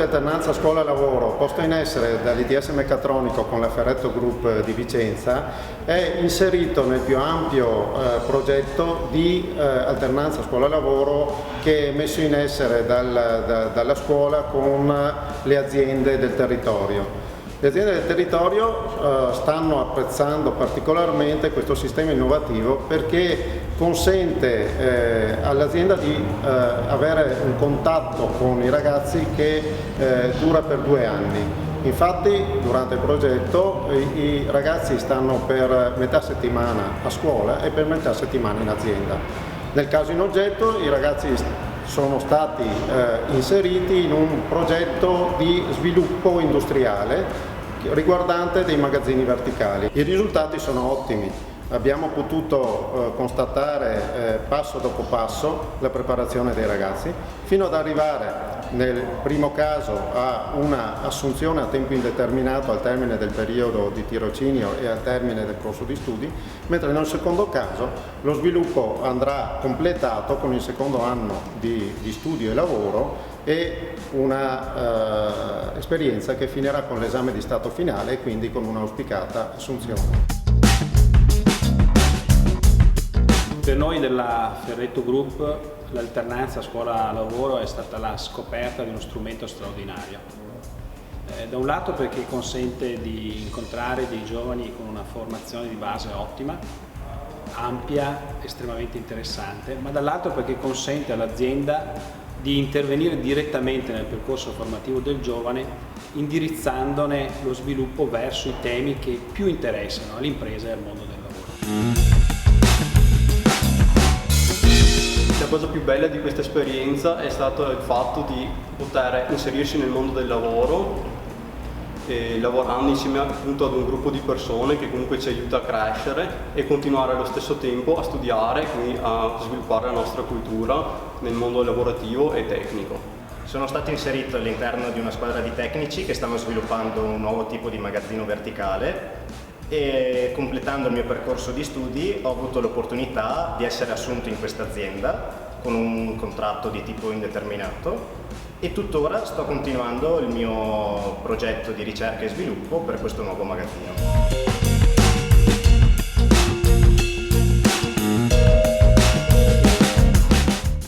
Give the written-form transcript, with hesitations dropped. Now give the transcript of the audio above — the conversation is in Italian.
alternanza scuola-lavoro posto in essere dall'ITS Meccatronico con la Ferretto Group di Vicenza è inserito nel più ampio progetto di alternanza scuola-lavoro che è messo in essere dalla scuola con le aziende del territorio. Le aziende del territorio stanno apprezzando particolarmente questo sistema innovativo perché consente all'azienda di avere un contatto con i ragazzi che dura per 2 anni. Infatti durante il progetto i ragazzi stanno per metà settimana a scuola e per metà settimana in azienda. Nel caso in oggetto i ragazzi sono stati inseriti in un progetto di sviluppo industriale riguardante dei magazzini verticali. I risultati sono ottimi. Abbiamo potuto constatare passo dopo passo la preparazione dei ragazzi fino ad arrivare nel primo caso a una assunzione a tempo indeterminato al termine del periodo di tirocinio e al termine del corso di studi, mentre nel secondo caso lo sviluppo andrà completato con il secondo anno di studio e lavoro e una esperienza che finirà con l'esame di stato finale e quindi con un'auspicata assunzione. Per noi della Ferretto Group l'alternanza scuola-lavoro è stata la scoperta di uno strumento straordinario. Da un lato perché consente di incontrare dei giovani con una formazione di base ottima, ampia, estremamente interessante, ma dall'altro perché consente all'azienda di intervenire direttamente nel percorso formativo del giovane, indirizzandone lo sviluppo verso i temi che più interessano all'impresa e al mondo del lavoro. La cosa più bella di questa esperienza è stato il fatto di poter inserirsi nel mondo del lavoro e lavorando insieme appunto ad un gruppo di persone che comunque ci aiuta a crescere e continuare allo stesso tempo a studiare, quindi a sviluppare la nostra cultura nel mondo lavorativo e tecnico. Sono stato inserito all'interno di una squadra di tecnici che stanno sviluppando un nuovo tipo di magazzino verticale e completando il mio percorso di studi ho avuto l'opportunità di essere assunto in questa azienda con un contratto di tipo indeterminato e tuttora sto continuando il mio progetto di ricerca e sviluppo per questo nuovo magazzino.